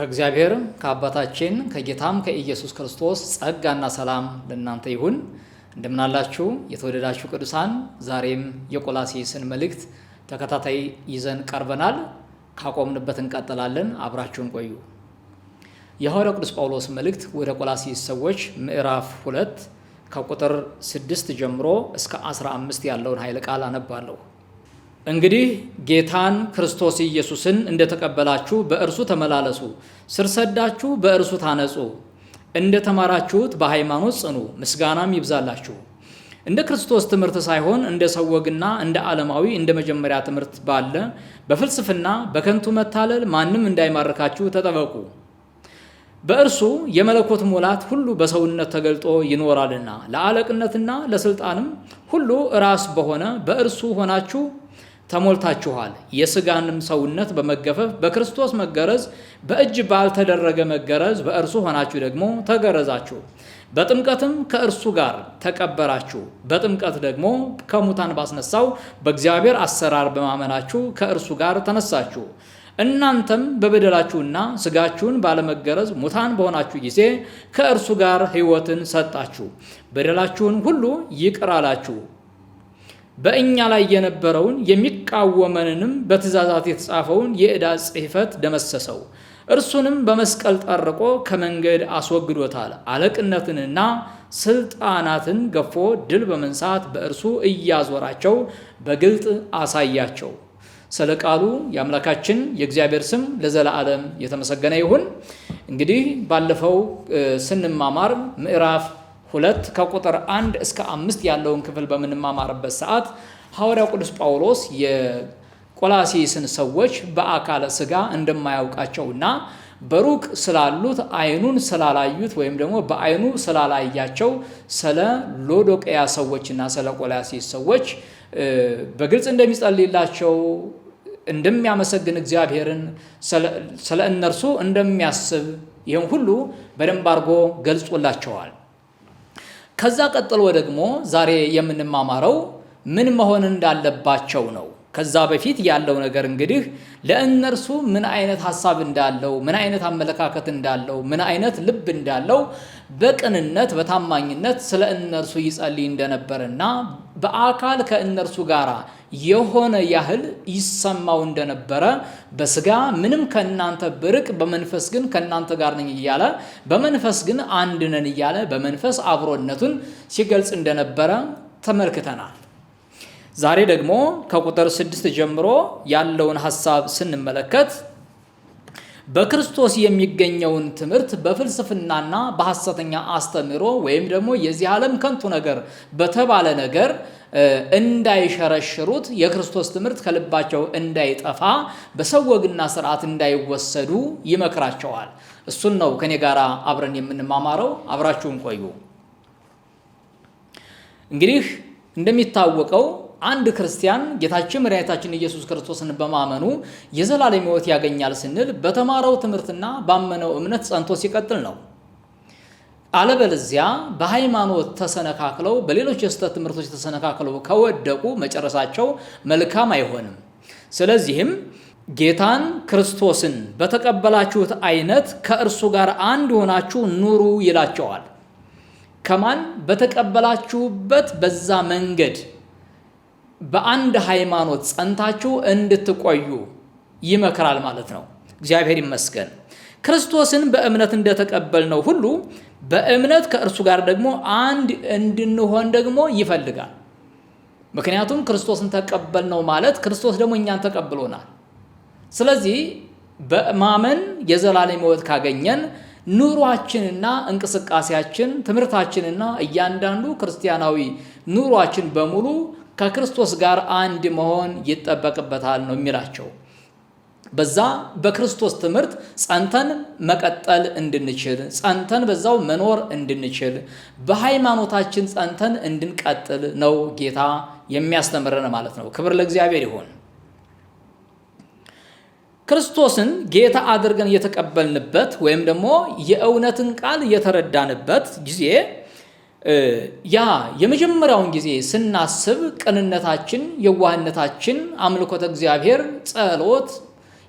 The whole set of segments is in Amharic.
ከእግዚአብሔር ከአባታችን ከጌታም ከኢየሱስ ክርስቶስ ጸጋና ሰላም ለእናንተ ይሁን። እንደምናላችሁ የተወደዳችሁ ቅዱሳን፣ ዛሬም የቆላስይስን መልእክት ተከታታይ ይዘን ቀርበናል። ካቆምንበት እንቀጥላለን። አብራችሁን ቆዩ። የሐዋርያው ቅዱስ ጳውሎስ መልእክት ወደ ቆላስይስ ሰዎች ምዕራፍ 2 ከቁጥር 6 ጀምሮ እስከ 15 ያለውን ኃይለ ቃል አነባለሁ። እንግዲህ ጌታን ክርስቶስ ኢየሱስን እንደተቀበላችሁ በእርሱ ተመላለሱ፣ ስር ሰዳችሁ በእርሱ ታነጹ፣ እንደተማራችሁት በሃይማኖት ጽኑ፣ ምስጋናም ይብዛላችሁ። እንደ ክርስቶስ ትምህርት ሳይሆን እንደ ሰው ወግና እንደ ዓለማዊ እንደ መጀመሪያ ትምህርት ባለ በፍልስፍና በከንቱ መታለል ማንም እንዳይማርካችሁ ተጠበቁ። በእርሱ የመለኮት ሙላት ሁሉ በሰውነት ተገልጦ ይኖራልና ለአለቅነትና ለስልጣንም ሁሉ ራስ በሆነ በእርሱ ሆናችሁ ተሞልታችኋል። የሥጋንም ሰውነት በመገፈፍ በክርስቶስ መገረዝ በእጅ ባልተደረገ መገረዝ በእርሱ ሆናችሁ ደግሞ ተገረዛችሁ። በጥምቀትም ከእርሱ ጋር ተቀበራችሁ። በጥምቀት ደግሞ ከሙታን ባስነሳው በእግዚአብሔር አሰራር በማመናችሁ ከእርሱ ጋር ተነሳችሁ። እናንተም በበደላችሁና ሥጋችሁን ባለመገረዝ ሙታን በሆናችሁ ጊዜ ከእርሱ ጋር ሕይወትን ሰጣችሁ። በደላችሁን ሁሉ ይቅር አላችሁ። በእኛ ላይ የነበረውን የሚቃወመንንም በትእዛዛት የተጻፈውን የዕዳ ጽሕፈት ደመሰሰው። እርሱንም በመስቀል ጠርቆ ከመንገድ አስወግዶታል። አለቅነትንና ስልጣናትን ገፎ ድል በመንሳት በእርሱ እያዞራቸው በግልጥ አሳያቸው። ስለ ቃሉ የአምላካችን የእግዚአብሔር ስም ለዘላለም የተመሰገነ ይሁን። እንግዲህ ባለፈው ስንማማር ምዕራፍ 2 ከቁጥር 1 እስከ 5 ያለውን ክፍል በምንማማርበት ሰዓት ሐዋርያው ቅዱስ ጳውሎስ የቆላስይስን ሰዎች በአካለ ሥጋ እንደማያውቃቸውና በሩቅ ስላሉት ዓይኑን ስላላዩት ወይም ደግሞ በዓይኑ ስላላያቸው ስለ ሎዶቅያ ሰዎችና ስለ ቆላስይስ ሰዎች በግልጽ እንደሚጸልይላቸው፣ እንደሚያመሰግን እግዚአብሔርን ስለ እነርሱ እንደሚያስብ ይህም ሁሉ በደንብ አድርጎ ገልጾላቸዋል። ከዛ ቀጥሎ ደግሞ ዛሬ የምንማማረው ምን መሆን እንዳለባቸው ነው። ከዛ በፊት ያለው ነገር እንግዲህ ለእነርሱ ምን አይነት ሐሳብ እንዳለው፣ ምን አይነት አመለካከት እንዳለው፣ ምን አይነት ልብ እንዳለው በቅንነት በታማኝነት ስለ እነርሱ ይጸልይ እንደነበረና በአካል ከእነርሱ ጋር የሆነ ያህል ይሰማው እንደነበረ፣ በሥጋ ምንም ከእናንተ ብርቅ በመንፈስ ግን ከእናንተ ጋር ነኝ እያለ በመንፈስ ግን አንድ ነን እያለ በመንፈስ አብሮነቱን ሲገልጽ እንደነበረ ተመልክተናል። ዛሬ ደግሞ ከቁጥር 6 ጀምሮ ያለውን ሐሳብ ስንመለከት በክርስቶስ የሚገኘውን ትምህርት በፍልስፍናና በሐሰተኛ አስተምህሮ ወይም ደግሞ የዚህ ዓለም ከንቱ ነገር በተባለ ነገር እንዳይሸረሽሩት፣ የክርስቶስ ትምህርት ከልባቸው እንዳይጠፋ፣ በሰው ወግና ስርዓት እንዳይወሰዱ ይመክራቸዋል። እሱን ነው ከኔ ጋር አብረን የምንማማረው። አብራችሁን ቆዩ። እንግዲህ እንደሚታወቀው አንድ ክርስቲያን ጌታችን መድኃኒታችን ኢየሱስ ክርስቶስን በማመኑ የዘላለም ሕይወት ያገኛል ስንል በተማረው ትምህርትና ባመነው እምነት ጸንቶ ሲቀጥል ነው። አለበለዚያ በሃይማኖት ተሰነካክለው በሌሎች የስህተት ትምህርቶች ተሰነካክለው ከወደቁ መጨረሻቸው መልካም አይሆንም። ስለዚህም ጌታን ክርስቶስን በተቀበላችሁት አይነት ከእርሱ ጋር አንድ ሆናችሁ ኑሩ ይላቸዋል። ከማን በተቀበላችሁበት በዛ መንገድ በአንድ ሃይማኖት ጸንታችሁ እንድትቆዩ ይመክራል ማለት ነው። እግዚአብሔር ይመስገን። ክርስቶስን በእምነት እንደተቀበልነው ሁሉ በእምነት ከእርሱ ጋር ደግሞ አንድ እንድንሆን ደግሞ ይፈልጋል። ምክንያቱም ክርስቶስን ተቀበልነው ማለት ክርስቶስ ደግሞ እኛን ተቀብሎናል። ስለዚህ በማመን የዘላለም ሕይወት ካገኘን ኑሯችንና እንቅስቃሴያችን፣ ትምህርታችንና እያንዳንዱ ክርስቲያናዊ ኑሯችን በሙሉ ከክርስቶስ ጋር አንድ መሆን ይጠበቅበታል ነው የሚላቸው። በዛ በክርስቶስ ትምህርት ጸንተን መቀጠል እንድንችል፣ ጸንተን በዛው መኖር እንድንችል፣ በሃይማኖታችን ጸንተን እንድንቀጥል ነው ጌታ የሚያስተምረን ማለት ነው። ክብር ለእግዚአብሔር ይሁን። ክርስቶስን ጌታ አድርገን የተቀበልንበት ወይም ደግሞ የእውነትን ቃል የተረዳንበት ጊዜ ያ የመጀመሪያውን ጊዜ ስናስብ ቅንነታችን፣ የዋህነታችን፣ አምልኮተ እግዚአብሔር፣ ጸሎት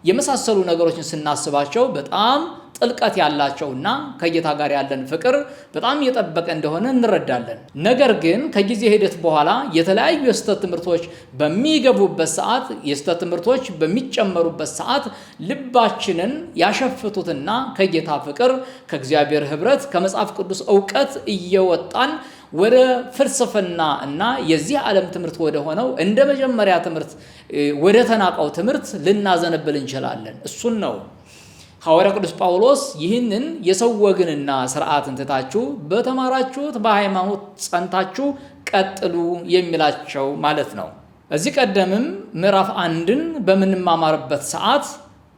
የመሳሰሉ ነገሮችን ስናስባቸው በጣም ጥልቀት ያላቸውና ከጌታ ጋር ያለን ፍቅር በጣም የጠበቀ እንደሆነ እንረዳለን። ነገር ግን ከጊዜ ሂደት በኋላ የተለያዩ የስህተት ትምህርቶች በሚገቡበት ሰዓት፣ የስህተት ትምህርቶች በሚጨመሩበት ሰዓት ልባችንን ያሸፍቱትና ከጌታ ፍቅር፣ ከእግዚአብሔር ኅብረት፣ ከመጽሐፍ ቅዱስ ዕውቀት እየወጣን ወደ ፍልስፍና እና የዚህ ዓለም ትምህርት ወደ ሆነው እንደ መጀመሪያ ትምህርት ወደ ተናቀው ትምህርት ልናዘነብል እንችላለን። እሱን ነው ሐዋርያ ቅዱስ ጳውሎስ ይህንን የሰው ወግንና ሥርዓትን ትታችሁ በተማራችሁት በሃይማኖት ጸንታችሁ ቀጥሉ የሚላቸው ማለት ነው። እዚህ ቀደምም ምዕራፍ 1ን በምንማማርበት ሰዓት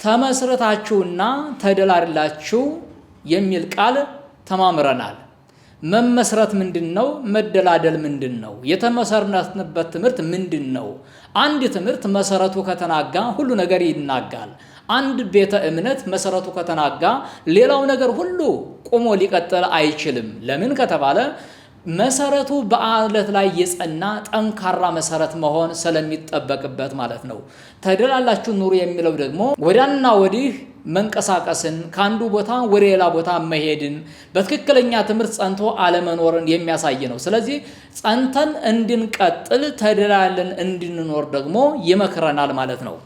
ተመስረታችሁና ተደላድላችሁ የሚል ቃል ተማምረናል። መመስረት ምንድነው? መደላደል ምንድነው? የተመሰረትንበት ትምህርት ምንድነው? አንድ ትምህርት መሰረቱ ከተናጋ ሁሉ ነገር ይናጋል። አንድ ቤተ እምነት መሰረቱ ከተናጋ ሌላው ነገር ሁሉ ቆሞ ሊቀጥል አይችልም። ለምን ከተባለ መሰረቱ በአለት ላይ የጸና ጠንካራ መሰረት መሆን ስለሚጠበቅበት ማለት ነው። ተደላላችሁ ኑሩ የሚለው ደግሞ ወዲያና ወዲህ መንቀሳቀስን፣ ከአንዱ ቦታ ወደ ሌላ ቦታ መሄድን፣ በትክክለኛ ትምህርት ጸንቶ አለመኖርን የሚያሳይ ነው። ስለዚህ ጸንተን እንድንቀጥል ተደላለን እንድንኖር ደግሞ ይመክረናል ማለት ነው።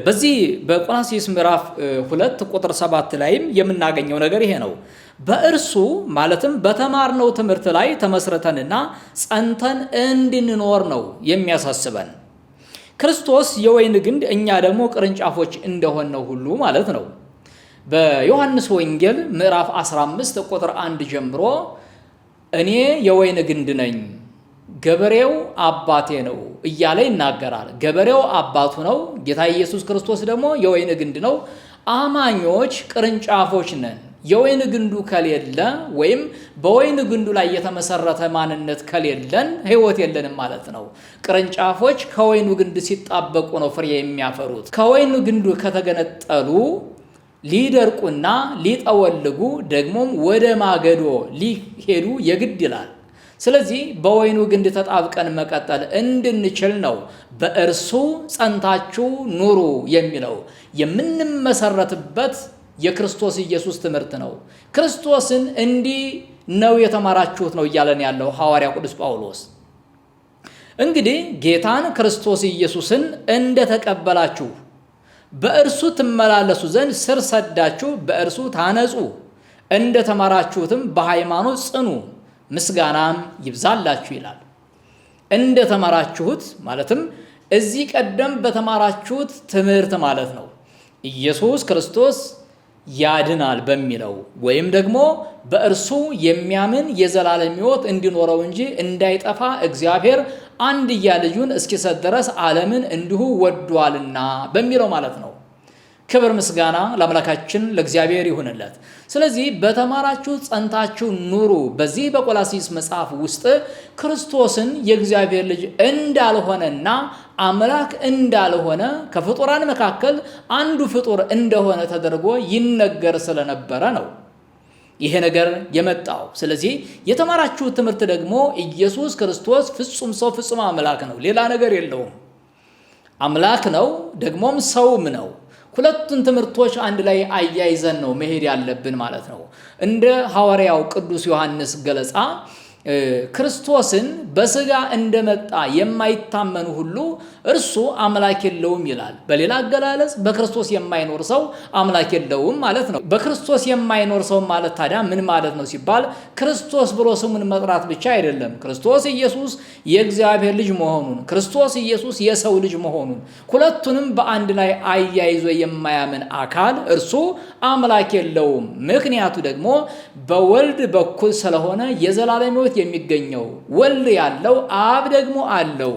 በዚህ በቆላስይስ ምዕራፍ 2 ቁጥር 7 ላይም የምናገኘው ነገር ይሄ ነው። በእርሱ ማለትም በተማርነው ትምህርት ላይ ተመስርተንና ጸንተን እንድንኖር ነው የሚያሳስበን። ክርስቶስ የወይን ግንድ እኛ ደግሞ ቅርንጫፎች እንደሆነው ሁሉ ማለት ነው። በዮሐንስ ወንጌል ምዕራፍ 15 ቁጥር 1 ጀምሮ እኔ የወይን ግንድ ነኝ፣ ገበሬው አባቴ ነው እያለ ይናገራል። ገበሬው አባቱ ነው። ጌታ ኢየሱስ ክርስቶስ ደግሞ የወይን ግንድ ነው። አማኞች ቅርንጫፎች ነን። የወይን ግንዱ ከሌለ ወይም በወይን ግንዱ ላይ የተመሰረተ ማንነት ከሌለን ሕይወት የለንም ማለት ነው። ቅርንጫፎች ከወይኑ ግንድ ሲጣበቁ ነው ፍሬ የሚያፈሩት። ከወይኑ ግንዱ ከተገነጠሉ ሊደርቁና ሊጠወልጉ ደግሞም ወደ ማገዶ ሊሄዱ የግድ ይላል። ስለዚህ በወይኑ ግንድ ተጣብቀን መቀጠል እንድንችል ነው በእርሱ ጸንታችሁ ኑሩ የሚለው። የምንመሰረትበት የክርስቶስ ኢየሱስ ትምህርት ነው። ክርስቶስን እንዲህ ነው የተማራችሁት ነው እያለን ያለው ሐዋርያ ቅዱስ ጳውሎስ። እንግዲህ ጌታን ክርስቶስ ኢየሱስን እንደተቀበላችሁ በእርሱ ትመላለሱ ዘንድ ስር ሰዳችሁ በእርሱ ታነጹ፣ እንደተማራችሁትም በሃይማኖት ጽኑ፣ ምስጋናም ይብዛላችሁ ይላል። እንደተማራችሁት ማለትም እዚህ ቀደም በተማራችሁት ትምህርት ማለት ነው። ኢየሱስ ክርስቶስ ያድናል በሚለው ወይም ደግሞ በእርሱ የሚያምን የዘላለም ሕይወት እንዲኖረው እንጂ እንዳይጠፋ እግዚአብሔር አንድያ ልጁን እስኪሰጥ ድረስ ዓለምን እንዲሁ ወዷልና በሚለው ማለት ነው። ክብር ምስጋና ለአምላካችን ለእግዚአብሔር ይሁንለት። ስለዚህ በተማራችሁ ጸንታችሁ ኑሩ። በዚህ በቆላስይስ መጽሐፍ ውስጥ ክርስቶስን የእግዚአብሔር ልጅ እንዳልሆነና አምላክ እንዳልሆነ ከፍጡራን መካከል አንዱ ፍጡር እንደሆነ ተደርጎ ይነገር ስለነበረ ነው ይሄ ነገር የመጣው። ስለዚህ የተማራችሁት ትምህርት ደግሞ ኢየሱስ ክርስቶስ ፍጹም ሰው ፍጹም አምላክ ነው፣ ሌላ ነገር የለውም። አምላክ ነው ደግሞም ሰውም ነው። ሁለቱን ትምህርቶች አንድ ላይ አያይዘን ነው መሄድ ያለብን ማለት ነው። እንደ ሐዋርያው ቅዱስ ዮሐንስ ገለጻ ክርስቶስን በሥጋ እንደመጣ የማይታመኑ ሁሉ እርሱ አምላክ የለውም ይላል። በሌላ አገላለጽ በክርስቶስ የማይኖር ሰው አምላክ የለውም ማለት ነው። በክርስቶስ የማይኖር ሰው ማለት ታዲያ ምን ማለት ነው ሲባል ክርስቶስ ብሎ ስሙን መጥራት ብቻ አይደለም። ክርስቶስ ኢየሱስ የእግዚአብሔር ልጅ መሆኑን፣ ክርስቶስ ኢየሱስ የሰው ልጅ መሆኑን ሁለቱንም በአንድ ላይ አያይዞ የማያምን አካል እርሱ አምላክ የለውም። ምክንያቱ ደግሞ በወልድ በኩል ስለሆነ የዘላለም ሕይወት የሚገኘው ወልድ ያለው አብ ደግሞ አለው።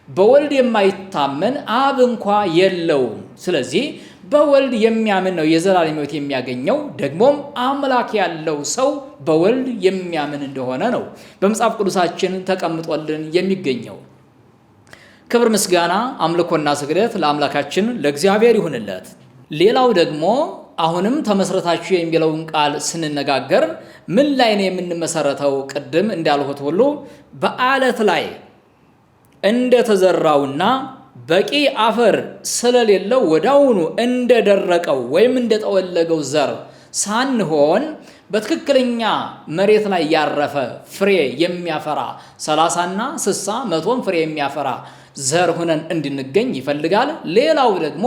በወልድ የማይታመን አብ እንኳ የለውም። ስለዚህ በወልድ የሚያምን ነው የዘላለም ሕይወት የሚያገኘው። ደግሞም አምላክ ያለው ሰው በወልድ የሚያምን እንደሆነ ነው በመጽሐፍ ቅዱሳችን ተቀምጦልን የሚገኘው። ክብር ምስጋና አምልኮና ስግደት ለአምላካችን ለእግዚአብሔር ይሁንለት። ሌላው ደግሞ አሁንም ተመስረታችሁ የሚለውን ቃል ስንነጋገር ምን ላይ ነው የምንመሰረተው? ቅድም እንዳልሁት ሁሉ በአለት ላይ እንደተዘራውና በቂ አፈር ስለሌለው ወዳውኑ እንደደረቀው ወይም እንደጠወለገው ዘር ሳንሆን በትክክለኛ መሬት ላይ ያረፈ ፍሬ የሚያፈራ 30ና 60 100 ፍሬ የሚያፈራ ዘር ሆነን እንድንገኝ ይፈልጋል። ሌላው ደግሞ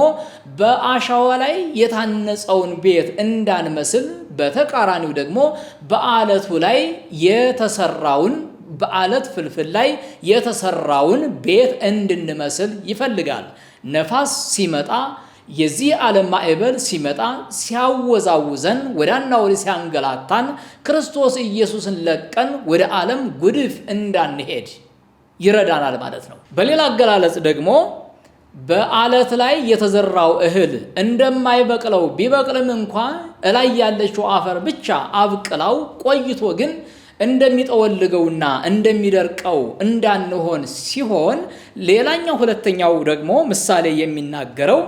በአሻዋ ላይ የታነጸውን ቤት እንዳንመስል፣ በተቃራኒው ደግሞ በአለቱ ላይ የተሰራውን በአለት ፍልፍል ላይ የተሰራውን ቤት እንድንመስል ይፈልጋል። ነፋስ ሲመጣ የዚህ ዓለም ማዕበል ሲመጣ ሲያወዛውዘን ወዳና ወዲህ ሲያንገላታን ክርስቶስ ኢየሱስን ለቀን ወደ ዓለም ጉድፍ እንዳንሄድ ይረዳናል ማለት ነው። በሌላ አገላለጽ ደግሞ በአለት ላይ የተዘራው እህል እንደማይበቅለው ቢበቅልም እንኳን እላይ ያለችው አፈር ብቻ አብቅላው ቆይቶ ግን እንደሚጠወልገውና እንደሚደርቀው እንዳንሆን ሲሆን፣ ሌላኛው ሁለተኛው ደግሞ ምሳሌ የሚናገረው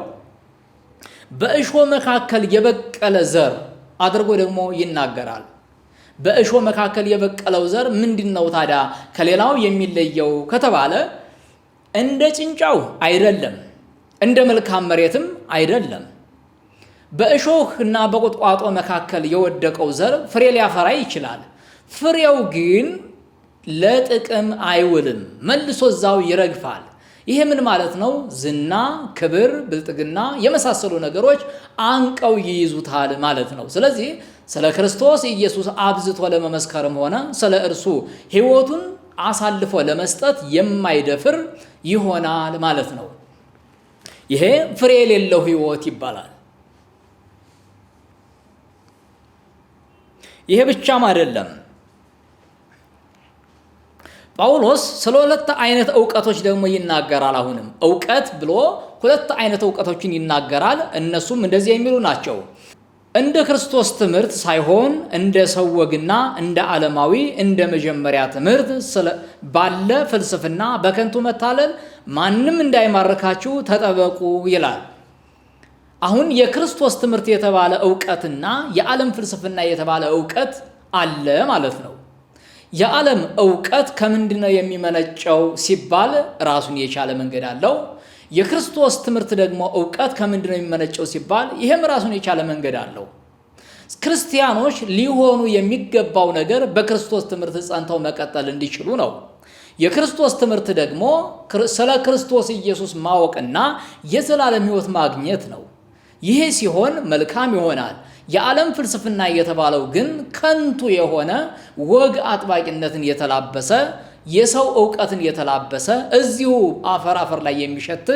በእሾህ መካከል የበቀለ ዘር አድርጎ ደግሞ ይናገራል። በእሾህ መካከል የበቀለው ዘር ምንድነው ታዲያ ከሌላው የሚለየው ከተባለ እንደ ጭንጫው አይደለም፣ እንደ መልካም መሬትም አይደለም። በእሾህና በቁጥቋጦ መካከል የወደቀው ዘር ፍሬ ሊያፈራ ይችላል። ፍሬው ግን ለጥቅም አይውልም፣ መልሶ እዛው ይረግፋል። ይሄ ምን ማለት ነው? ዝና፣ ክብር፣ ብልጥግና የመሳሰሉ ነገሮች አንቀው ይይዙታል ማለት ነው። ስለዚህ ስለ ክርስቶስ ኢየሱስ አብዝቶ ለመመስከርም ሆነ ስለ እርሱ ሕይወቱን አሳልፎ ለመስጠት የማይደፍር ይሆናል ማለት ነው። ይሄ ፍሬ የሌለው ሕይወት ይባላል። ይሄ ብቻም አይደለም። ጳውሎስ ስለ ሁለት አይነት ዕውቀቶች ደግሞ ይናገራል። አሁንም ዕውቀት ብሎ ሁለት አይነት ዕውቀቶችን ይናገራል። እነሱም እንደዚህ የሚሉ ናቸው። እንደ ክርስቶስ ትምህርት ሳይሆን እንደ ሰው ወግና እንደ ዓለማዊ እንደ መጀመሪያ ትምህርት ባለ ፍልስፍና በከንቱ መታለል ማንም እንዳይማርካችሁ ተጠበቁ ይላል። አሁን የክርስቶስ ትምህርት የተባለ ዕውቀትና የዓለም ፍልስፍና የተባለ ዕውቀት አለ ማለት ነው። የዓለም ዕውቀት ከምንድነው የሚመነጨው ሲባል ራሱን የቻለ መንገድ አለው። የክርስቶስ ትምህርት ደግሞ ዕውቀት ከምንድነው የሚመነጨው ሲባል ይሄም ራሱን የቻለ መንገድ አለው። ክርስቲያኖች ሊሆኑ የሚገባው ነገር በክርስቶስ ትምህርት ጸንተው መቀጠል እንዲችሉ ነው። የክርስቶስ ትምህርት ደግሞ ስለ ክርስቶስ ኢየሱስ ማወቅና የዘላለም ሕይወት ማግኘት ነው። ይሄ ሲሆን መልካም ይሆናል። የዓለም ፍልስፍና የተባለው ግን ከንቱ የሆነ ወግ አጥባቂነትን የተላበሰ የሰው ዕውቀትን የተላበሰ እዚሁ አፈር ላይ የሚሸት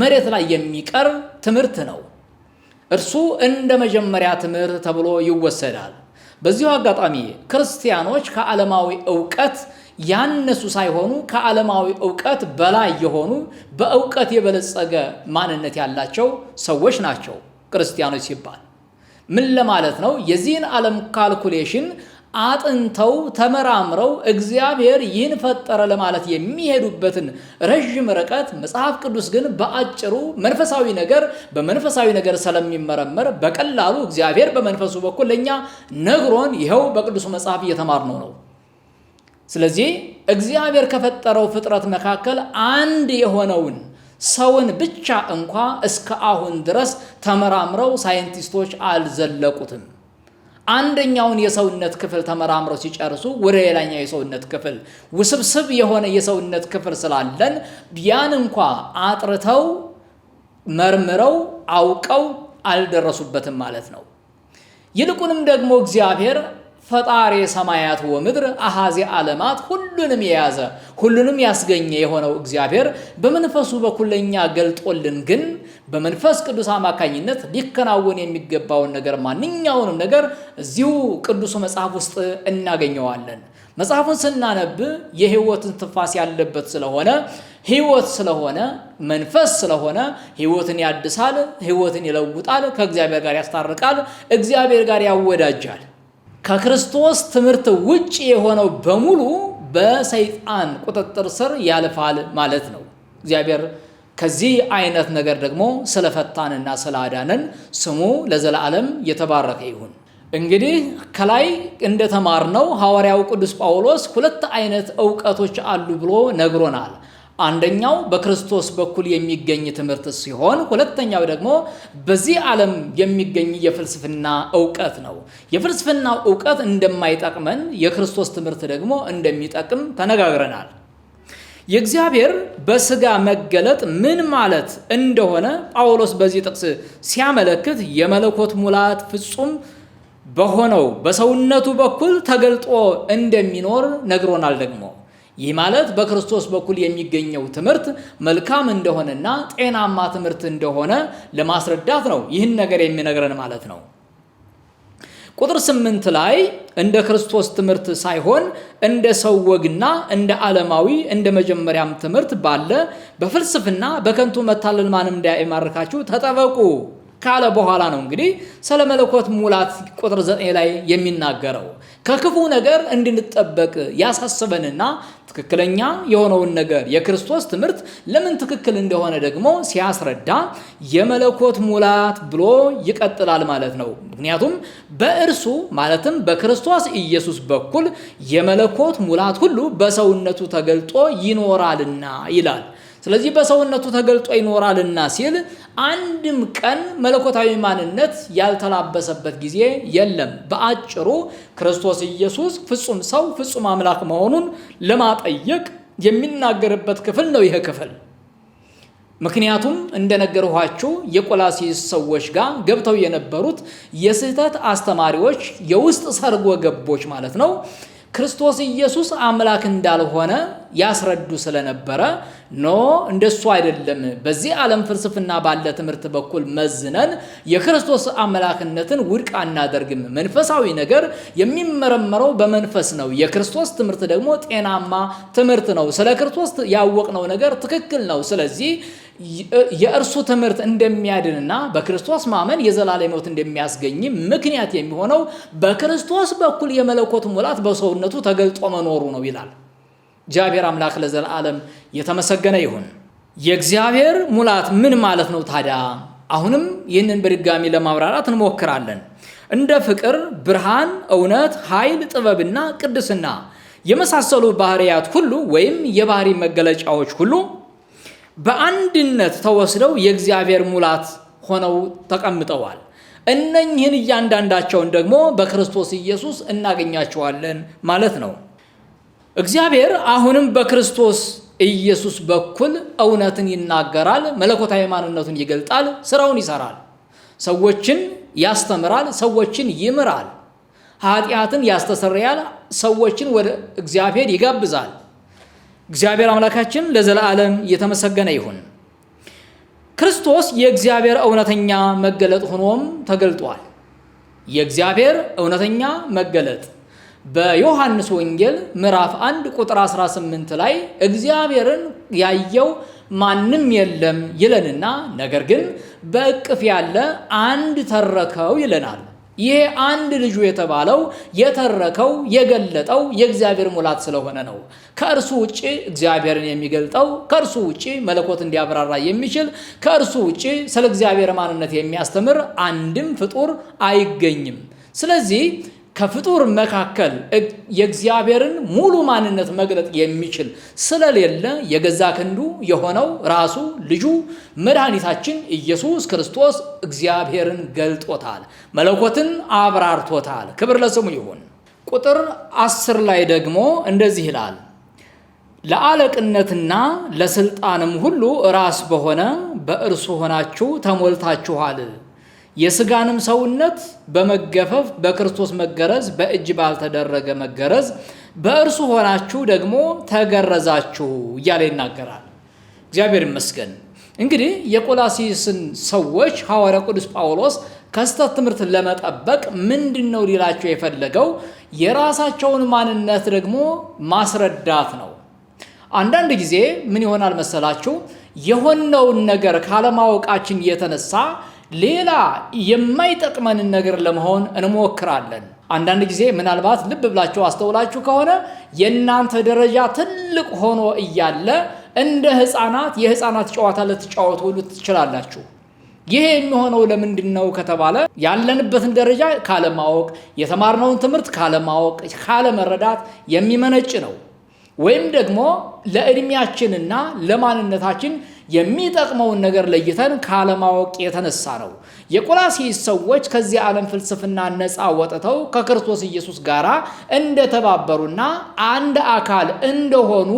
መሬት ላይ የሚቀር ትምህርት ነው። እርሱ እንደ መጀመሪያ ትምህርት ተብሎ ይወሰዳል። በዚሁ አጋጣሚ ክርስቲያኖች ከዓለማዊ ዕውቀት ያነሱ ሳይሆኑ ከዓለማዊ ዕውቀት በላይ የሆኑ በዕውቀት የበለጸገ ማንነት ያላቸው ሰዎች ናቸው። ክርስቲያኖች ሲባል ምን ለማለት ነው? የዚህን ዓለም ካልኩሌሽን አጥንተው ተመራምረው እግዚአብሔር ይህን ፈጠረ ለማለት የሚሄዱበትን ረዥም ርቀት መጽሐፍ ቅዱስ ግን በአጭሩ መንፈሳዊ ነገር በመንፈሳዊ ነገር ስለሚመረመር በቀላሉ እግዚአብሔር በመንፈሱ በኩል ለኛ ነግሮን ይኸው በቅዱሱ መጽሐፍ እየተማርነው ነው። ስለዚህ እግዚአብሔር ከፈጠረው ፍጥረት መካከል አንድ የሆነውን ሰውን ብቻ እንኳ እስከ አሁን ድረስ ተመራምረው ሳይንቲስቶች አልዘለቁትም። አንደኛውን የሰውነት ክፍል ተመራምረው ሲጨርሱ ወደ ሌላኛው የሰውነት ክፍል ውስብስብ የሆነ የሰውነት ክፍል ስላለን ያን እንኳ አጥርተው መርምረው አውቀው አልደረሱበትም ማለት ነው። ይልቁንም ደግሞ እግዚአብሔር ፈጣሪ ሰማያት ወምድር አሃዚ ዓለማት ሁሉንም የያዘ ሁሉንም ያስገኘ የሆነው እግዚአብሔር በመንፈሱ በኩል ለኛ ገልጦልን ግን በመንፈስ ቅዱስ አማካኝነት ሊከናወን የሚገባውን ነገር ማንኛውንም ነገር እዚሁ ቅዱስ መጽሐፍ ውስጥ እናገኘዋለን። መጽሐፉን ስናነብ የሕይወትን ትንፋስ ያለበት ስለሆነ ሕይወት ስለሆነ መንፈስ ስለሆነ ሕይወትን ያድሳል፣ ሕይወትን ይለውጣል፣ ከእግዚአብሔር ጋር ያስታርቃል፣ እግዚአብሔር ጋር ያወዳጃል። ከክርስቶስ ትምህርት ውጭ የሆነው በሙሉ በሰይጣን ቁጥጥር ስር ያልፋል ማለት ነው። እግዚአብሔር ከዚህ አይነት ነገር ደግሞ ስለፈታንና ስላዳነን ስሙ ለዘላለም የተባረከ ይሁን። እንግዲህ ከላይ እንደተማርነው ሐዋርያው ቅዱስ ጳውሎስ ሁለት አይነት ዕውቀቶች አሉ ብሎ ነግሮናል። አንደኛው በክርስቶስ በኩል የሚገኝ ትምህርት ሲሆን ሁለተኛው ደግሞ በዚህ ዓለም የሚገኝ የፍልስፍና ዕውቀት ነው። የፍልስፍናው ዕውቀት እንደማይጠቅመን የክርስቶስ ትምህርት ደግሞ እንደሚጠቅም ተነጋግረናል። የእግዚአብሔር በሥጋ መገለጥ ምን ማለት እንደሆነ ጳውሎስ በዚህ ጥቅስ ሲያመለክት የመለኮት ሙላት ፍጹም በሆነው በሰውነቱ በኩል ተገልጦ እንደሚኖር ነግሮናል። ደግሞ ይህ ማለት በክርስቶስ በኩል የሚገኘው ትምህርት መልካም እንደሆነና ጤናማ ትምህርት እንደሆነ ለማስረዳት ነው ይህን ነገር የሚነግረን ማለት ነው። ቁጥር 8 ላይ እንደ ክርስቶስ ትምህርት ሳይሆን እንደ ሰው ወግና እንደ ዓለማዊ እንደ መጀመሪያም ትምህርት ባለ በፍልስፍና በከንቱ መታለል ማንም እንዳይማርካችሁ ተጠበቁ ካለ በኋላ ነው እንግዲህ ስለ መለኮት ሙላት ቁጥር 9 ላይ የሚናገረው። ከክፉ ነገር እንድንጠበቅ ያሳስበንና ትክክለኛ የሆነውን ነገር የክርስቶስ ትምህርት ለምን ትክክል እንደሆነ ደግሞ ሲያስረዳ የመለኮት ሙላት ብሎ ይቀጥላል ማለት ነው። ምክንያቱም በእርሱ ማለትም በክርስቶስ ኢየሱስ በኩል የመለኮት ሙላት ሁሉ በሰውነቱ ተገልጦ ይኖራልና ይላል። ስለዚህ በሰውነቱ ተገልጦ ይኖራልና ሲል አንድም ቀን መለኮታዊ ማንነት ያልተላበሰበት ጊዜ የለም። በአጭሩ ክርስቶስ ኢየሱስ ፍጹም ሰው ፍጹም አምላክ መሆኑን ለማጠየቅ የሚናገርበት ክፍል ነው ይሄ ክፍል። ምክንያቱም እንደነገርኋችሁ የቆላሲስ ሰዎች ጋር ገብተው የነበሩት የስህተት አስተማሪዎች የውስጥ ሰርጎ ገቦች ማለት ነው ክርስቶስ ኢየሱስ አምላክ እንዳልሆነ ያስረዱ ስለነበረ እንደሱ አይደለም፣ በዚህ ዓለም ፍልስፍና ባለ ትምህርት በኩል መዝነን የክርስቶስ አምላክነትን ውድቅ አናደርግም። መንፈሳዊ ነገር የሚመረመረው በመንፈስ ነው። የክርስቶስ ትምህርት ደግሞ ጤናማ ትምህርት ነው። ስለ ክርስቶስ ያወቅነው ነገር ትክክል ነው። ስለዚህ የእርሱ ትምህርት እንደሚያድንና በክርስቶስ ማመን የዘላለም ሕይወት እንደሚያስገኝ ምክንያት የሚሆነው በክርስቶስ በኩል የመለኮት ሙላት በሰውነቱ ተገልጦ መኖሩ ነው ይላል። እግዚአብሔር አምላክ ለዘላለም የተመሰገነ ይሁን። የእግዚአብሔር ሙላት ምን ማለት ነው ታዲያ? አሁንም ይህንን በድጋሚ ለማብራራት እንሞክራለን። እንደ ፍቅር፣ ብርሃን፣ እውነት፣ ኃይል፣ ጥበብና ቅድስና የመሳሰሉ ባህሪያት ሁሉ ወይም የባህሪ መገለጫዎች ሁሉ በአንድነት ተወስደው የእግዚአብሔር ሙላት ሆነው ተቀምጠዋል። እነኚህን እያንዳንዳቸውን ደግሞ በክርስቶስ ኢየሱስ እናገኛቸዋለን ማለት ነው። እግዚአብሔር አሁንም በክርስቶስ ኢየሱስ በኩል እውነትን ይናገራል፣ መለኮታዊ ማንነቱን ይገልጣል፣ ስራውን ይሰራል፣ ሰዎችን ያስተምራል፣ ሰዎችን ይምራል፣ ኃጢአትን ያስተሰርያል፣ ሰዎችን ወደ እግዚአብሔር ይጋብዛል። እግዚአብሔር አምላካችን ለዘላለም የተመሰገነ ይሁን። ክርስቶስ የእግዚአብሔር እውነተኛ መገለጥ ሆኖም ተገልጧል። የእግዚአብሔር እውነተኛ መገለጥ በዮሐንስ ወንጌል ምዕራፍ 1 ቁጥር 18 ላይ እግዚአብሔርን ያየው ማንም የለም ይለንና ነገር ግን በእቅፍ ያለ አንድ ተረከው ይለናል። ይሄ አንድ ልጁ የተባለው የተረከው የገለጠው የእግዚአብሔር ሙላት ስለሆነ ነው። ከእርሱ ውጪ እግዚአብሔርን የሚገልጠው፣ ከእርሱ ውጪ መለኮት እንዲያብራራ የሚችል፣ ከእርሱ ውጪ ስለ እግዚአብሔር ማንነት የሚያስተምር አንድም ፍጡር አይገኝም። ስለዚህ ከፍጡር መካከል የእግዚአብሔርን ሙሉ ማንነት መግለጥ የሚችል ስለሌለ የገዛ ክንዱ የሆነው ራሱ ልጁ መድኃኒታችን ኢየሱስ ክርስቶስ እግዚአብሔርን ገልጦታል፣ መለኮትን አብራርቶታል። ክብር ለስሙ ይሁን። ቁጥር 10 ላይ ደግሞ እንደዚህ ይላል፣ ለአለቅነትና ለስልጣንም ሁሉ ራስ በሆነ በእርሱ ሆናችሁ ተሞልታችኋል። የሥጋንም ሰውነት በመገፈፍ በክርስቶስ መገረዝ በእጅ ባልተደረገ መገረዝ በእርሱ ሆናችሁ ደግሞ ተገረዛችሁ እያለ ይናገራል። እግዚአብሔር ይመስገን። እንግዲህ የቆላሲስን ሰዎች ሐዋርያ ቅዱስ ጳውሎስ ከስተት ትምህርት ለመጠበቅ ምንድነው ሊላቸው የፈለገው? የራሳቸውን ማንነት ደግሞ ማስረዳት ነው። አንዳንድ ጊዜ ምን ይሆናል መሰላችሁ? የሆነውን ነገር ካለማወቃችን የተነሳ ሌላ የማይጠቅመንን ነገር ለመሆን እንሞክራለን። አንዳንድ ጊዜ ምናልባት ልብ ብላችሁ አስተውላችሁ ከሆነ የእናንተ ደረጃ ትልቅ ሆኖ እያለ እንደ ሕፃናት የሕፃናት ጨዋታ ልትጫወቱ ሁሉ ትችላላችሁ። ይሄ የሚሆነው ለምንድን ነው ከተባለ ያለንበትን ደረጃ ካለማወቅ፣ የተማርነውን ትምህርት ካለማወቅ፣ ካለመረዳት የሚመነጭ ነው። ወይም ደግሞ ለእድሜያችንና ለማንነታችን የሚጠቅመውን ነገር ለይተን ካለማወቅ የተነሳ ነው። የቆላስይስ ሰዎች ከዚህ ዓለም ፍልስፍና ነፃ ወጥተው ከክርስቶስ ኢየሱስ ጋር እንደተባበሩና አንድ አካል እንደሆኑ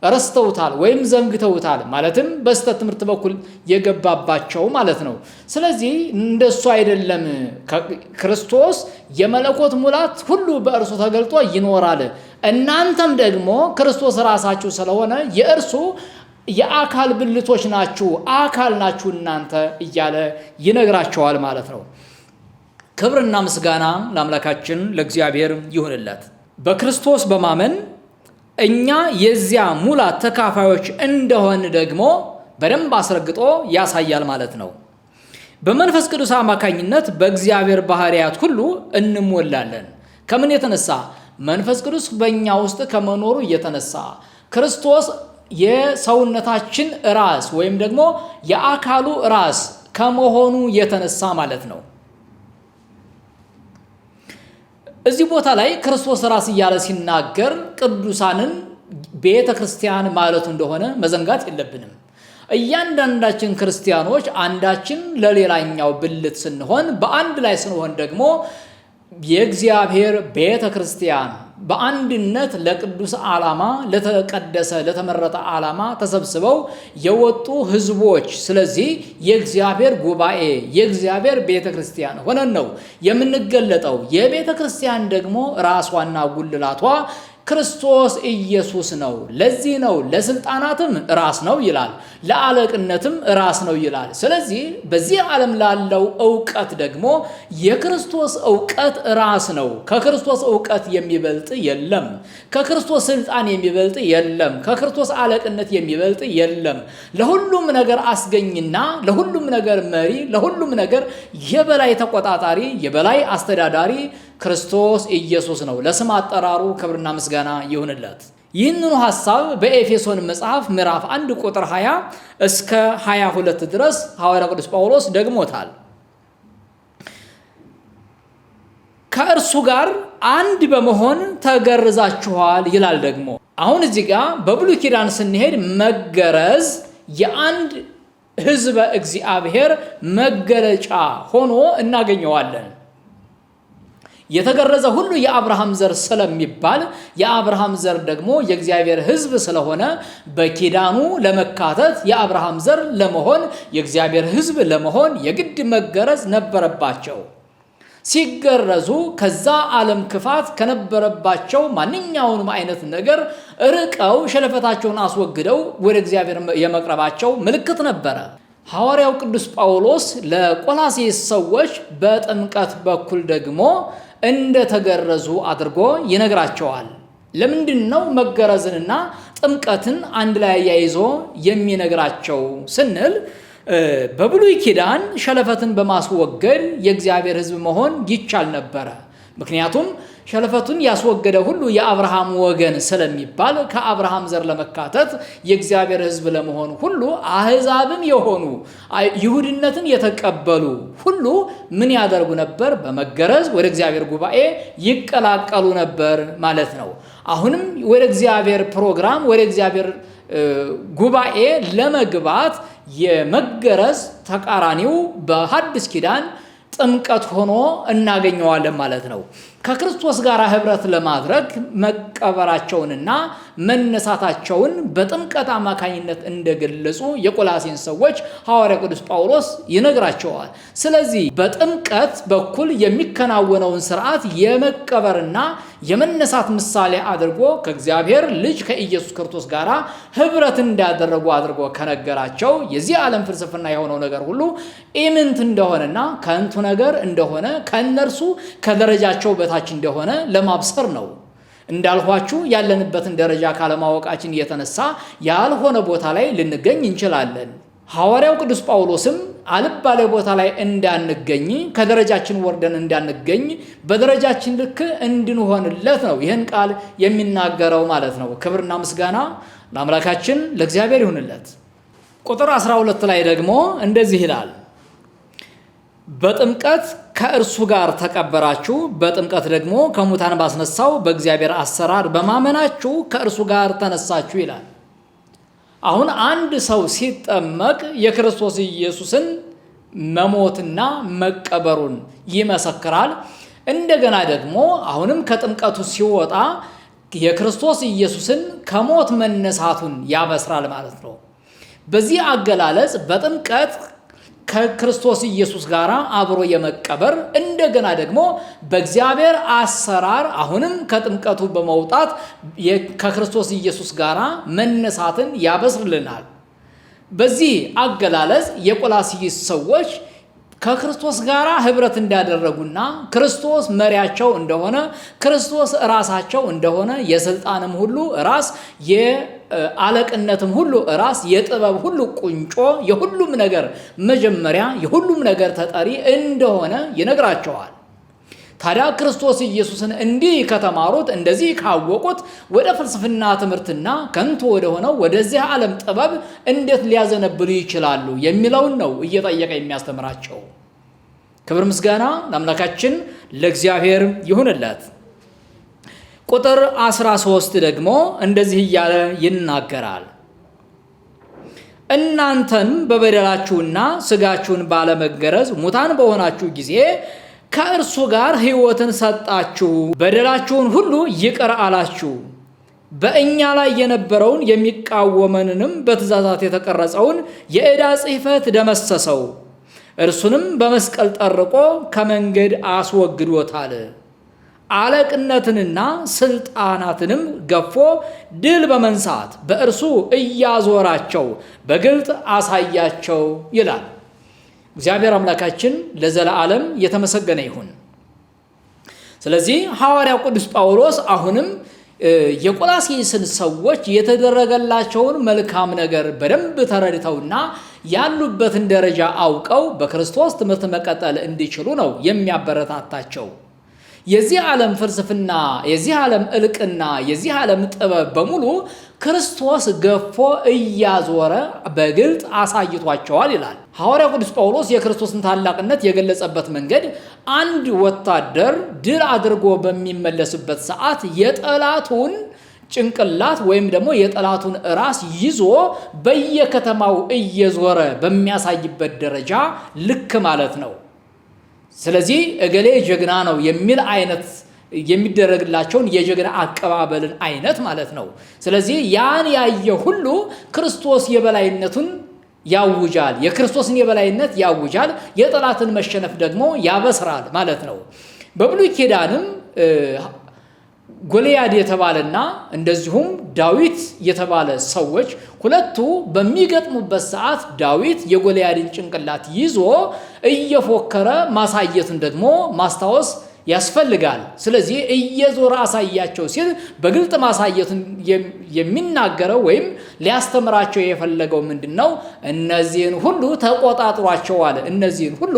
ረስተውታል ወይም ዘንግተውታል። ማለትም በስተት ትምህርት በኩል የገባባቸው ማለት ነው። ስለዚህ እንደሱ አይደለም። ክርስቶስ የመለኮት ሙላት ሁሉ በእርሱ ተገልጦ ይኖራል። እናንተም ደግሞ ክርስቶስ ራሳችሁ ስለሆነ የእርሱ የአካል ብልቶች ናችሁ፣ አካል ናችሁ እናንተ እያለ ይነግራቸዋል ማለት ነው። ክብርና ምስጋና ለአምላካችን ለእግዚአብሔር ይሁንለት። በክርስቶስ በማመን እኛ የዚያ ሙላት ተካፋዮች እንደሆን ደግሞ በደንብ አስረግጦ ያሳያል ማለት ነው። በመንፈስ ቅዱስ አማካኝነት በእግዚአብሔር ባህሪያት ሁሉ እንሞላለን። ከምን የተነሳ? መንፈስ ቅዱስ በእኛ ውስጥ ከመኖሩ የተነሳ ክርስቶስ የሰውነታችን ራስ ወይም ደግሞ የአካሉ ራስ ከመሆኑ የተነሳ ማለት ነው። እዚህ ቦታ ላይ ክርስቶስ ራስ እያለ ሲናገር ቅዱሳንን ቤተ ክርስቲያን ማለቱ እንደሆነ መዘንጋት የለብንም። እያንዳንዳችን ክርስቲያኖች አንዳችን ለሌላኛው ብልት ስንሆን፣ በአንድ ላይ ስንሆን ደግሞ የእግዚአብሔር ቤተ ክርስቲያን በአንድነት ለቅዱስ ዓላማ፣ ለተቀደሰ ለተመረጠ ዓላማ ተሰብስበው የወጡ ህዝቦች፣ ስለዚህ የእግዚአብሔር ጉባኤ የእግዚአብሔር ቤተ ክርስቲያን ሆነን ነው የምንገለጠው። የቤተ ክርስቲያን ደግሞ ራሷና ጉልላቷ ክርስቶስ ኢየሱስ ነው። ለዚህ ነው ለስልጣናትም ራስ ነው ይላል፣ ለአለቅነትም ራስ ነው ይላል። ስለዚህ በዚህ ዓለም ላለው ዕውቀት ደግሞ የክርስቶስ ዕውቀት ራስ ነው። ከክርስቶስ ዕውቀት የሚበልጥ የለም። ከክርስቶስ ስልጣን የሚበልጥ የለም። ከክርስቶስ አለቅነት የሚበልጥ የለም። ለሁሉም ነገር አስገኝና ለሁሉም ነገር መሪ፣ ለሁሉም ነገር የበላይ ተቆጣጣሪ፣ የበላይ አስተዳዳሪ ክርስቶስ ኢየሱስ ነው። ለስም አጠራሩ ክብርና ምስጋና ይሁንለት። ይህንኑ ሐሳብ በኤፌሶን መጽሐፍ ምዕራፍ 1 ቁጥር 20 እስከ 22 ድረስ ሐዋርያው ቅዱስ ጳውሎስ ደግሞታል። ከእርሱ ጋር አንድ በመሆን ተገርዛችኋል ይላል። ደግሞ አሁን እዚህ ጋር በብሉይ ኪዳን ስንሄድ መገረዝ የአንድ ሕዝበ እግዚአብሔር መገለጫ ሆኖ እናገኘዋለን። የተገረዘ ሁሉ የአብርሃም ዘር ስለሚባል የአብርሃም ዘር ደግሞ የእግዚአብሔር ሕዝብ ስለሆነ በኪዳኑ ለመካተት የአብርሃም ዘር ለመሆን የእግዚአብሔር ሕዝብ ለመሆን የግድ መገረዝ ነበረባቸው። ሲገረዙ ከዛ ዓለም ክፋት ከነበረባቸው ማንኛውንም አይነት ነገር ርቀው ሸለፈታቸውን አስወግደው ወደ እግዚአብሔር የመቅረባቸው ምልክት ነበረ። ሐዋርያው ቅዱስ ጳውሎስ ለቆላስይስ ሰዎች በጥምቀት በኩል ደግሞ እንደተገረዙ አድርጎ ይነግራቸዋል። ለምንድን ነው መገረዝንና ጥምቀትን አንድ ላይ ያይዞ የሚነግራቸው ስንል በብሉይ ኪዳን ሸለፈትን በማስወገድ የእግዚአብሔር ሕዝብ መሆን ይቻል ነበረ። ምክንያቱም ሸለፈቱን ያስወገደ ሁሉ የአብርሃም ወገን ስለሚባል ከአብርሃም ዘር ለመካተት የእግዚአብሔር ሕዝብ ለመሆን ሁሉ አሕዛብም የሆኑ ይሁድነትን የተቀበሉ ሁሉ ምን ያደርጉ ነበር? በመገረዝ ወደ እግዚአብሔር ጉባኤ ይቀላቀሉ ነበር ማለት ነው። አሁንም ወደ እግዚአብሔር ፕሮግራም ወደ እግዚአብሔር ጉባኤ ለመግባት የመገረዝ ተቃራኒው በሐዲስ ኪዳን ጥምቀት ሆኖ እናገኘዋለን ማለት ነው። ከክርስቶስ ጋር ህብረት ለማድረግ መቀበራቸውንና መነሳታቸውን በጥምቀት አማካኝነት እንደገለጹ የቆላስይስ ሰዎች ሐዋርያ ቅዱስ ጳውሎስ ይነግራቸዋል። ስለዚህ በጥምቀት በኩል የሚከናወነውን ስርዓት የመቀበርና የመነሳት ምሳሌ አድርጎ ከእግዚአብሔር ልጅ ከኢየሱስ ክርስቶስ ጋር ህብረት እንዳደረጉ አድርጎ ከነገራቸው የዚህ ዓለም ፍልስፍና የሆነው ነገር ሁሉ ኢምንት እንደሆነና ከንቱ ነገር እንደሆነ ከእነርሱ ከደረጃቸው በታች እንደሆነ ለማብሰር ነው። እንዳልኋችሁ ያለንበትን ደረጃ ካለማወቃችን የተነሳ ያልሆነ ቦታ ላይ ልንገኝ እንችላለን። ሐዋርያው ቅዱስ ጳውሎስም አልባሌ ቦታ ላይ እንዳንገኝ ከደረጃችን ወርደን እንዳንገኝ በደረጃችን ልክ እንድንሆንለት ነው ይህን ቃል የሚናገረው ማለት ነው። ክብርና ምስጋና ለአምላካችን ለእግዚአብሔር ይሁንለት። ቁጥር 12 ላይ ደግሞ እንደዚህ ይላል፣ በጥምቀት ከእርሱ ጋር ተቀበራችሁ፣ በጥምቀት ደግሞ ከሙታን ባስነሳው በእግዚአብሔር አሰራር በማመናችሁ ከእርሱ ጋር ተነሳችሁ ይላል። አሁን አንድ ሰው ሲጠመቅ የክርስቶስ ኢየሱስን መሞትና መቀበሩን ይመሰክራል። እንደገና ደግሞ አሁንም ከጥምቀቱ ሲወጣ የክርስቶስ ኢየሱስን ከሞት መነሳቱን ያበስራል ማለት ነው። በዚህ አገላለጽ በጥምቀት ከክርስቶስ ኢየሱስ ጋር አብሮ የመቀበር እንደገና ደግሞ በእግዚአብሔር አሰራር አሁንም ከጥምቀቱ በመውጣት ከክርስቶስ ኢየሱስ ጋር መነሳትን ያበስርልናል። በዚህ አገላለጽ የቆላስይስ ሰዎች ከክርስቶስ ጋር ህብረት እንዳደረጉና ክርስቶስ መሪያቸው እንደሆነ፣ ክርስቶስ ራሳቸው እንደሆነ፣ የስልጣንም ሁሉ ራስ፣ የአለቅነትም ሁሉ ራስ፣ የጥበብ ሁሉ ቁንጮ፣ የሁሉም ነገር መጀመሪያ፣ የሁሉም ነገር ተጠሪ እንደሆነ ይነግራቸዋል። ታዲያ ክርስቶስ ኢየሱስን እንዲህ ከተማሩት እንደዚህ ካወቁት ወደ ፍልስፍና ትምህርትና ከንቱ ወደ ሆነው ወደዚህ ዓለም ጥበብ እንዴት ሊያዘነብሉ ይችላሉ የሚለውን ነው እየጠየቀ የሚያስተምራቸው። ክብር ምስጋና ለአምላካችን ለእግዚአብሔር ይሁንለት። ቁጥር 13 ደግሞ እንደዚህ እያለ ይናገራል። እናንተም በበደላችሁና ሥጋችሁን ባለመገረዝ ሙታን በሆናችሁ ጊዜ ከእርሱ ጋር ሕይወትን ሰጣችሁ፣ በደላችሁን ሁሉ ይቅር አላችሁ። በእኛ ላይ የነበረውን የሚቃወመንንም በትእዛዛት የተቀረጸውን የዕዳ ጽሕፈት ደመሰሰው፣ እርሱንም በመስቀል ጠርቆ ከመንገድ አስወግዶታል። አለቅነትንና ስልጣናትንም ገፎ ድል በመንሳት በእርሱ እያዞራቸው በግልጥ አሳያቸው ይላል። እግዚአብሔር አምላካችን ለዘላለም የተመሰገነ ይሁን። ስለዚህ ሐዋርያው ቅዱስ ጳውሎስ አሁንም የቆላስይስን ሰዎች የተደረገላቸውን መልካም ነገር በደንብ ተረድተውና ያሉበትን ደረጃ አውቀው በክርስቶስ ትምህርት መቀጠል እንዲችሉ ነው የሚያበረታታቸው። የዚህ ዓለም ፍልስፍና፣ የዚህ ዓለም እልቅና፣ የዚህ ዓለም ጥበብ በሙሉ ክርስቶስ ገፎ እያዞረ በግልጥ አሳይቷቸዋል ይላል ሐዋርያው ቅዱስ ጳውሎስ። የክርስቶስን ታላቅነት የገለጸበት መንገድ አንድ ወታደር ድል አድርጎ በሚመለስበት ሰዓት የጠላቱን ጭንቅላት ወይም ደግሞ የጠላቱን ራስ ይዞ በየከተማው እየዞረ በሚያሳይበት ደረጃ ልክ ማለት ነው። ስለዚህ እገሌ ጀግና ነው የሚል አይነት የሚደረግላቸውን የጀግና አቀባበልን አይነት ማለት ነው። ስለዚህ ያን ያየ ሁሉ ክርስቶስ የበላይነቱን ያውጃል፣ የክርስቶስን የበላይነት ያውጃል፣ የጠላትን መሸነፍ ደግሞ ያበስራል ማለት ነው። በብሉይ ኪዳንም ጎልያድ የተባለና እንደዚሁም ዳዊት የተባለ ሰዎች ሁለቱ በሚገጥሙበት ሰዓት ዳዊት የጎልያድን ጭንቅላት ይዞ እየፎከረ ማሳየትን ደግሞ ማስታወስ ያስፈልጋል። ስለዚህ እየዞረ አሳያቸው ሲል በግልጥ ማሳየትን የሚናገረው ወይም ሊያስተምራቸው የፈለገው ምንድነው? እነዚህን ሁሉ ተቆጣጥሯቸዋል፣ እነዚህን ሁሉ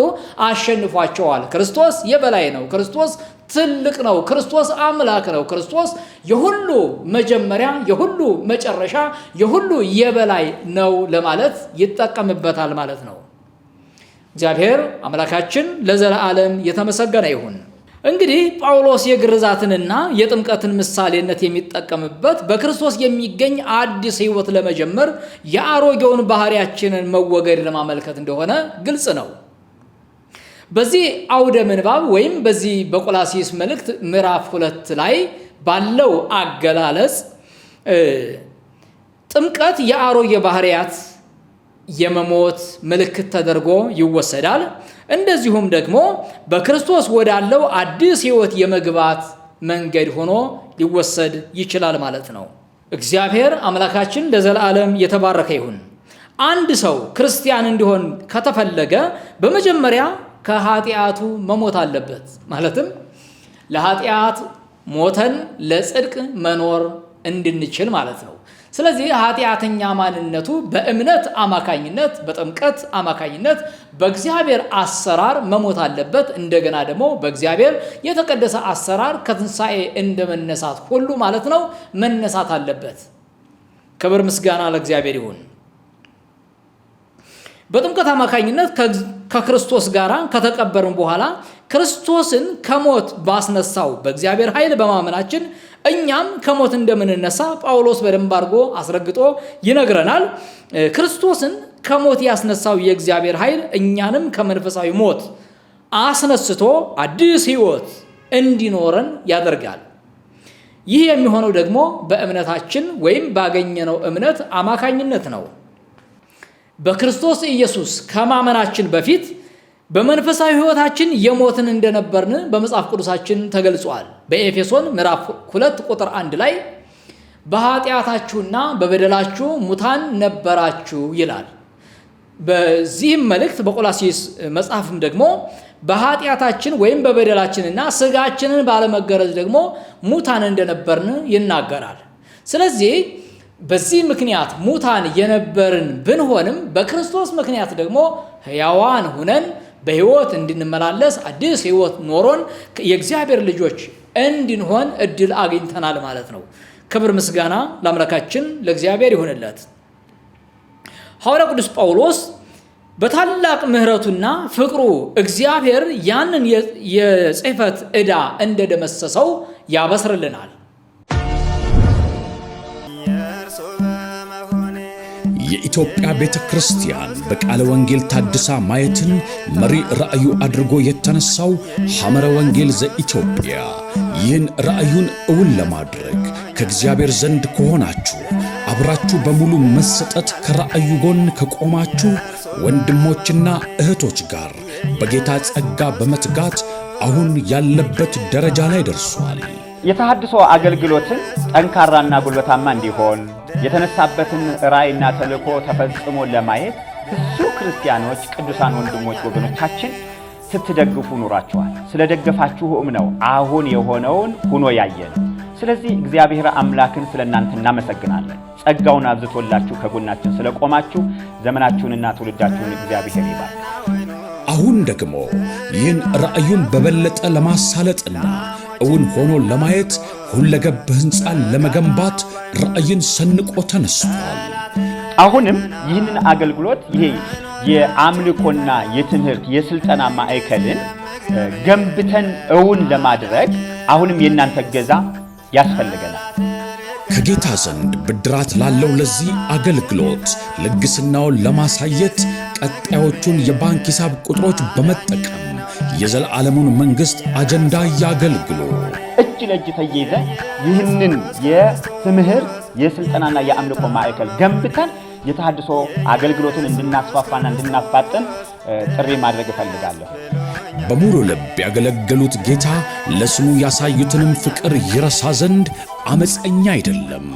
አሸንፏቸዋል። ክርስቶስ የበላይ ነው። ክርስቶስ ትልቅ ነው። ክርስቶስ አምላክ ነው። ክርስቶስ የሁሉ መጀመሪያ፣ የሁሉ መጨረሻ፣ የሁሉ የበላይ ነው ለማለት ይጠቀምበታል ማለት ነው። እግዚአብሔር አምላካችን ለዘላለም የተመሰገነ ይሁን። እንግዲህ ጳውሎስ የግርዛትንና የጥምቀትን ምሳሌነት የሚጠቀምበት በክርስቶስ የሚገኝ አዲስ ሕይወት ለመጀመር የአሮጌውን ባህሪያችንን መወገድ ለማመልከት እንደሆነ ግልጽ ነው። በዚህ አውደ ምንባብ ወይም በዚህ በቆላስይስ መልእክት ምዕራፍ 2 ላይ ባለው አገላለጽ ጥምቀት የአሮጌ ባህሪያት የመሞት ምልክት ተደርጎ ይወሰዳል። እንደዚሁም ደግሞ በክርስቶስ ወዳለው አዲስ ሕይወት የመግባት መንገድ ሆኖ ሊወሰድ ይችላል ማለት ነው። እግዚአብሔር አምላካችን ለዘላለም የተባረከ ይሁን። አንድ ሰው ክርስቲያን እንዲሆን ከተፈለገ በመጀመሪያ ከኃጢአቱ መሞት አለበት። ማለትም ለኃጢአት ሞተን ለጽድቅ መኖር እንድንችል ማለት ነው። ስለዚህ ኃጢአተኛ ማንነቱ በእምነት አማካኝነት፣ በጥምቀት አማካኝነት በእግዚአብሔር አሰራር መሞት አለበት። እንደገና ደግሞ በእግዚአብሔር የተቀደሰ አሰራር ከትንሣኤ እንደመነሳት ሁሉ ማለት ነው መነሳት አለበት። ክብር ምስጋና ለእግዚአብሔር ይሁን። በጥምቀት አማካኝነት ከክርስቶስ ጋር ከተቀበርን በኋላ ክርስቶስን ከሞት ባስነሳው በእግዚአብሔር ኃይል በማመናችን እኛም ከሞት እንደምንነሳ ጳውሎስ በደንብ አድርጎ አስረግጦ ይነግረናል። ክርስቶስን ከሞት ያስነሳው የእግዚአብሔር ኃይል እኛንም ከመንፈሳዊ ሞት አስነስቶ አዲስ ሕይወት እንዲኖረን ያደርጋል። ይህ የሚሆነው ደግሞ በእምነታችን ወይም ባገኘነው እምነት አማካኝነት ነው። በክርስቶስ ኢየሱስ ከማመናችን በፊት በመንፈሳዊ ሕይወታችን የሞትን እንደነበርን በመጽሐፍ ቅዱሳችን ተገልጿል። በኤፌሶን ምዕራፍ 2 ቁጥር 1 ላይ በኃጢአታችሁና በበደላችሁ ሙታን ነበራችሁ ይላል። በዚህም መልእክት በቆላስይስ መጽሐፍም ደግሞ በኃጢአታችን ወይም በበደላችንና ስጋችንን ባለመገረዝ ደግሞ ሙታን እንደነበርን ይናገራል። ስለዚህ በዚህ ምክንያት ሙታን የነበርን ብንሆንም በክርስቶስ ምክንያት ደግሞ ሕያዋን ሁነን በሕይወት እንድንመላለስ አዲስ ሕይወት ኖሮን የእግዚአብሔር ልጆች እንድንሆን እድል አግኝተናል ማለት ነው። ክብር ምስጋና ለአምላካችን ለእግዚአብሔር ይሁንለት። ሐዋርያው ቅዱስ ጳውሎስ በታላቅ ምሕረቱና ፍቅሩ እግዚአብሔር ያንን የጽሕፈት ዕዳ እንደደመሰሰው ያበስርልናል። የኢትዮጵያ ቤተ ክርስቲያን በቃለ ወንጌል ታድሳ ማየትን መሪ ራእዩ አድርጎ የተነሳው ሐመረ ወንጌል ዘኢትዮጵያ ይህን ራእዩን እውን ለማድረግ ከእግዚአብሔር ዘንድ ከሆናችሁ አብራችሁ በሙሉ መሰጠት ከራእዩ ጎን ከቆማችሁ ወንድሞችና እህቶች ጋር በጌታ ጸጋ በመትጋት አሁን ያለበት ደረጃ ላይ ደርሷል። የተሐድሶ አገልግሎትን ጠንካራና ጉልበታማ እንዲሆን የተነሳበትን ራእይና ተልእኮ ተፈጽሞ ለማየት ብዙ ክርስቲያኖች ቅዱሳን ወንድሞች ወገኖቻችን ስትደግፉ ኑራችኋል። ስለደገፋችሁም ነው አሁን የሆነውን ሆኖ ያየነው። ስለዚህ እግዚአብሔር አምላክን ስለናንተ እናመሰግናለን። ጸጋውን አብዝቶላችሁ ከጎናችን ስለቆማችሁ ዘመናችሁንና ትውልዳችሁን እግዚአብሔር ይባርክ። አሁን ደግሞ ይህን ራእዩን በበለጠ ለማሳለጥና እውን ሆኖ ለማየት ሁለገብ ሕንፃን ለመገንባት ራእይን ሰንቆ ተነስቷል። አሁንም ይህንን አገልግሎት ይሄ የአምልኮና የትምህርት የስልጠና ማዕከልን ገንብተን እውን ለማድረግ አሁንም የእናንተ እገዛ ያስፈልገናል። ከጌታ ዘንድ ብድራት ላለው ለዚህ አገልግሎት ልግስናውን ለማሳየት ቀጣዮቹን የባንክ ሂሳብ ቁጥሮች በመጠቀም የዘላለሙን መንግሥት አጀንዳ ያገልግሉ። እጅ ለእጅ ተያይዘን ይህንን የትምህርት የስልጠናና የአምልኮ ማዕከል ገንብተን የተሐድሶ አገልግሎትን እንድናስፋፋና እንድናፋጥን ጥሪ ማድረግ እፈልጋለሁ። በሙሉ ልብ ያገለገሉት ጌታ ለስሙ ያሳዩትንም ፍቅር ይረሳ ዘንድ አመፀኛ አይደለም።